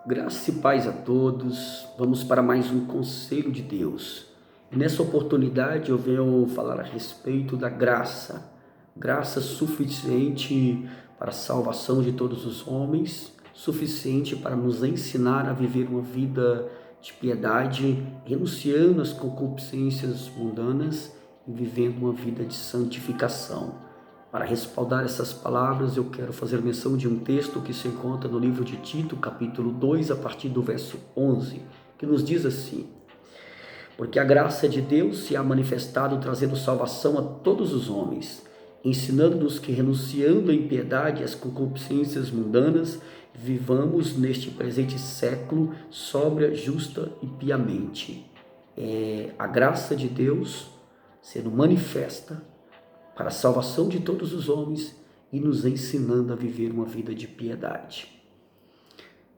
Graça e paz a todos. Vamos para mais um conselho de Deus. E nessa oportunidade eu venho falar a respeito da graça. Graça suficiente para a salvação de todos os homens, suficiente para nos ensinar a viver uma vida de piedade, renunciando às concupiscências mundanas e vivendo uma vida de santificação. Para respaldar essas palavras, eu quero fazer menção de um texto que se encontra no livro de Tito, capítulo 2, a partir do verso 11, que nos diz assim: Porque a graça de Deus se há manifestado trazendo salvação a todos os homens, ensinando-nos que, renunciando à impiedade e às concupiscências mundanas, vivamos neste presente século sóbria, justa e piamente. A graça de Deus sendo manifesta para a salvação de todos os homens e nos ensinando a viver uma vida de piedade.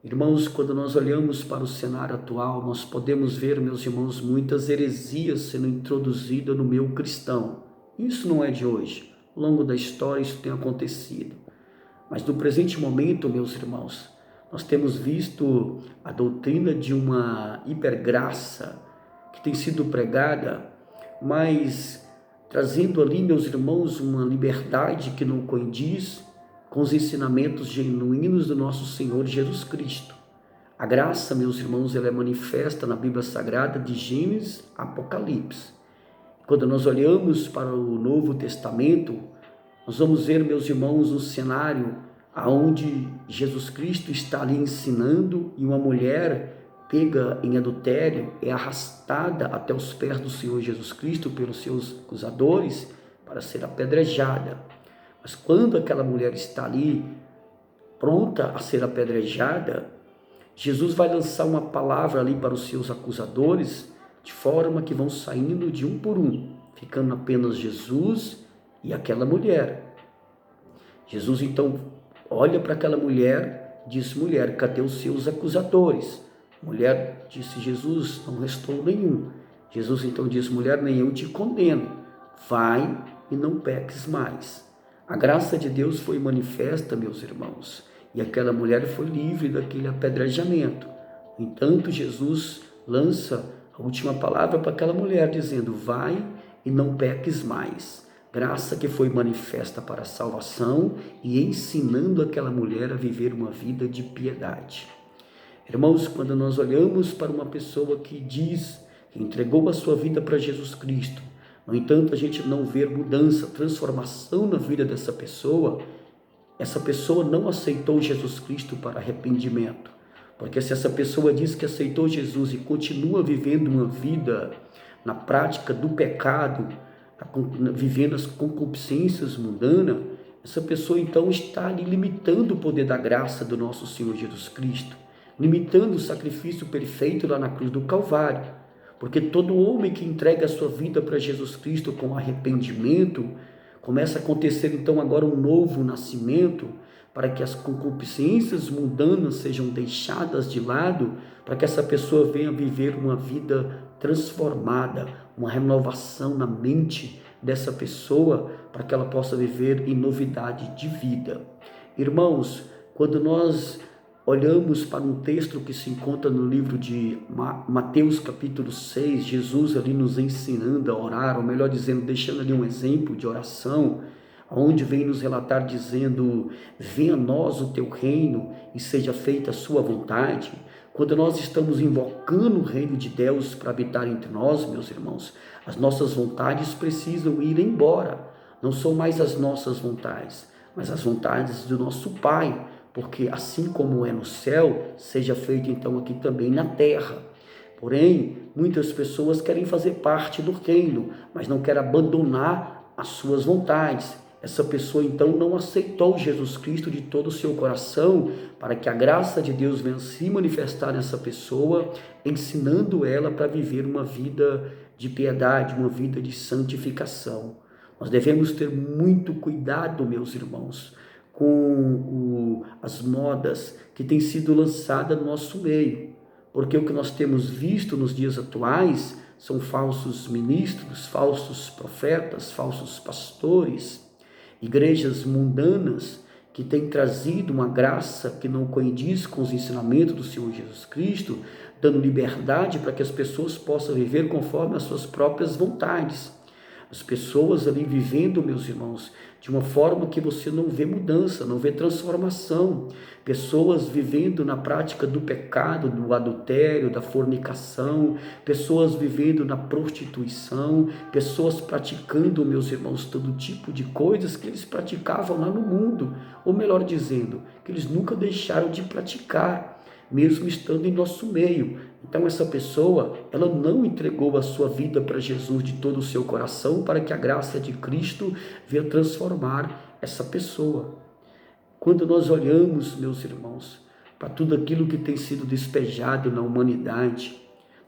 Irmãos, quando nós olhamos para o cenário atual, nós podemos ver, meus irmãos, muitas heresias sendo introduzidas no meio cristão. Isso não é de hoje. Ao longo da história isso tem acontecido. Mas no presente momento, meus irmãos, nós temos visto a doutrina de uma hipergraça que tem sido pregada, mas trazendo ali, meus irmãos, uma liberdade que não condiz com os ensinamentos genuínos do nosso Senhor Jesus Cristo. A graça, meus irmãos, ela é manifesta na Bíblia Sagrada de Gênesis a Apocalipse. Quando nós olhamos para o Novo Testamento, nós vamos ver, meus irmãos, um cenário onde Jesus Cristo está ali ensinando e uma mulher pega em adultério, é arrastada até os pés do Senhor Jesus Cristo pelos seus acusadores para ser apedrejada. Mas quando aquela mulher está ali, pronta a ser apedrejada, Jesus vai lançar uma palavra ali para os seus acusadores, de forma que vão saindo de um por um, ficando apenas Jesus e aquela mulher. Jesus então olha para aquela mulher, diz: mulher, cadê os seus acusadores? Mulher, disse Jesus, não restou nenhum. Jesus então diz: mulher, nem eu te condeno, vai e não peques mais. A graça de Deus foi manifesta, meus irmãos, e aquela mulher foi livre daquele apedrejamento. No entanto, Jesus lança a última palavra para aquela mulher, dizendo: vai e não peques mais. Graça que foi manifesta para a salvação e ensinando aquela mulher a viver uma vida de piedade. Irmãos, quando nós olhamos para uma pessoa que diz que entregou a sua vida para Jesus Cristo, no entanto a gente não vê mudança, transformação na vida dessa pessoa, essa pessoa não aceitou Jesus Cristo para arrependimento. Porque se essa pessoa diz que aceitou Jesus e continua vivendo uma vida na prática do pecado, vivendo as concupiscências mundanas, essa pessoa então está ali limitando o poder da graça do nosso Senhor Jesus Cristo, limitando o sacrifício perfeito lá na cruz do Calvário. Porque todo homem que entrega a sua vida para Jesus Cristo com arrependimento, começa a acontecer então agora um novo nascimento, para que as concupiscências mundanas sejam deixadas de lado, para que essa pessoa venha viver uma vida transformada, uma renovação na mente dessa pessoa, para que ela possa viver em novidade de vida. Irmãos, quando nós olhamos para um texto que se encontra no livro de Mateus capítulo 6, Jesus ali nos ensinando a orar, ou melhor dizendo, deixando ali um exemplo de oração, onde vem nos relatar dizendo: venha a nós o teu reino e seja feita a sua vontade. Quando nós estamos invocando o reino de Deus para habitar entre nós, meus irmãos, as nossas vontades precisam ir embora. Não são mais as nossas vontades, mas as vontades do nosso Pai, porque assim como é no céu, seja feito então aqui também na terra. Porém, muitas pessoas querem fazer parte do reino, mas não querem abandonar as suas vontades. Essa pessoa então não aceitou Jesus Cristo de todo o seu coração, para que a graça de Deus venha se manifestar nessa pessoa, ensinando ela para viver uma vida de piedade, uma vida de santificação. Nós devemos ter muito cuidado, meus irmãos, com as modas que têm sido lançadas no nosso meio, porque o que nós temos visto nos dias atuais são falsos ministros, falsos profetas, falsos pastores, igrejas mundanas que tem trazido uma graça que não coincide com os ensinamentos do Senhor Jesus Cristo, dando liberdade para que as pessoas possam viver conforme as suas próprias vontades. As pessoas ali vivendo, meus irmãos, de uma forma que você não vê mudança, não vê transformação. Pessoas vivendo na prática do pecado, do adultério, da fornicação, pessoas vivendo na prostituição, pessoas praticando, meus irmãos, todo tipo de coisas que eles praticavam lá no mundo, ou melhor dizendo, que eles nunca deixaram de praticar, mesmo estando em nosso meio. Então essa pessoa, ela não entregou a sua vida para Jesus de todo o seu coração, para que a graça de Cristo venha transformar essa pessoa. Quando nós olhamos, meus irmãos, para tudo aquilo que tem sido despejado na humanidade,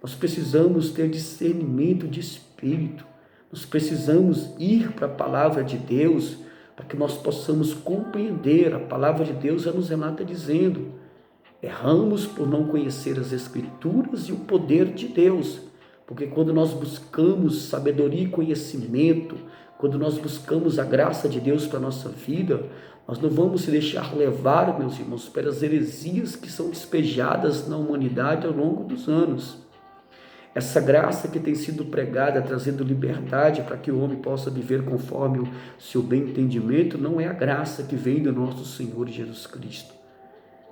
nós precisamos ter discernimento de espírito, nós precisamos ir para a palavra de Deus, para que nós possamos compreender. A palavra de Deus já nos relata dizendo: erramos por não conhecer as Escrituras e o poder de Deus, porque quando nós buscamos sabedoria e conhecimento, quando nós buscamos a graça de Deus para a nossa vida, nós não vamos se deixar levar, meus irmãos, pelas heresias que são despejadas na humanidade ao longo dos anos. Essa graça que tem sido pregada, trazendo liberdade para que o homem possa viver conforme o seu bem entendimento, não é a graça que vem do nosso Senhor Jesus Cristo.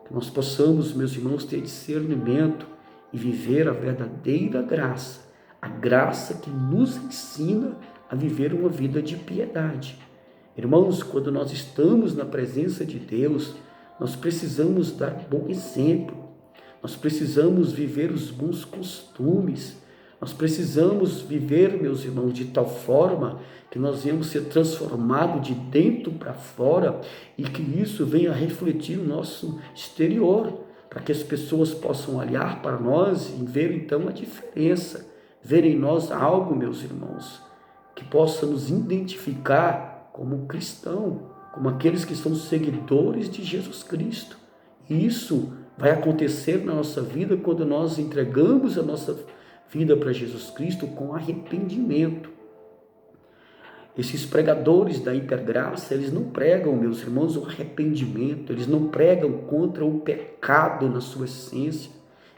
Que nós possamos, meus irmãos, ter discernimento e viver a verdadeira graça, a graça que nos ensina a viver uma vida de piedade. Irmãos, quando nós estamos na presença de Deus, nós precisamos dar bom exemplo, nós precisamos viver os bons costumes, nós precisamos viver, meus irmãos, de tal forma que nós venhamos ser transformados de dentro para fora e que isso venha refletir no nosso exterior, para que as pessoas possam olhar para nós e ver então a diferença, ver em nós algo, meus irmãos, que possa nos identificar como cristão, como aqueles que são seguidores de Jesus Cristo. E isso vai acontecer na nossa vida quando nós entregamos a nossa vida para Jesus Cristo com arrependimento. Esses pregadores da hipergraça, eles não pregam, meus irmãos, o arrependimento, eles não pregam contra o pecado na sua essência,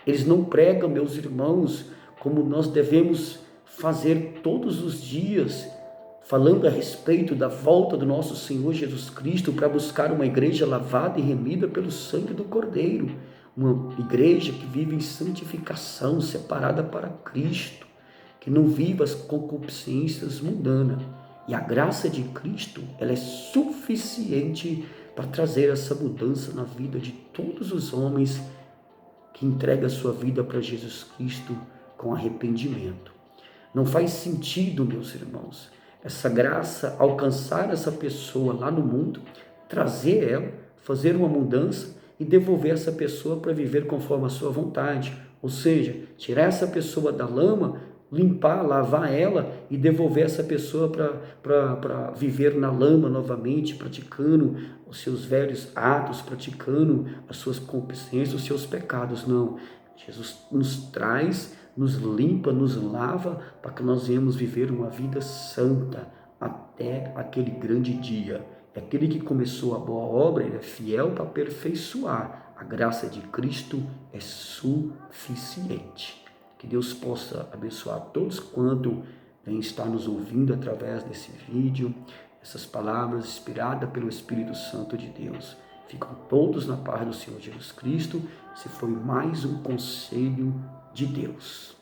eles não pregam, meus irmãos, como nós devemos fazer todos os dias, falando a respeito da volta do nosso Senhor Jesus Cristo para buscar uma igreja lavada e remida pelo sangue do Cordeiro, uma igreja que vive em santificação, separada para Cristo, que não viva as concupiscências mundanas. E a graça de Cristo, ela é suficiente para trazer essa mudança na vida de todos os homens que entregam a sua vida para Jesus Cristo com arrependimento. Não faz sentido, meus irmãos, essa graça alcançar essa pessoa lá no mundo, trazer ela, fazer uma mudança e devolver essa pessoa para viver conforme a sua vontade. Ou seja, tirar essa pessoa da lama, limpar, lavar ela e devolver essa pessoa para viver na lama novamente, praticando os seus velhos atos, praticando as suas concupiscências, os seus pecados. Não, Jesus nos traz, nos limpa, nos lava, para que nós venhamos viver uma vida santa até aquele grande dia. E aquele que começou a boa obra, ele é fiel para aperfeiçoar. A graça de Cristo é suficiente. Que Deus possa abençoar todos quanto vem estar nos ouvindo através desse vídeo, essas palavras inspiradas pelo Espírito Santo de Deus. Ficam todos na paz do Senhor Jesus Cristo. Esse foi mais um conselho de Deus.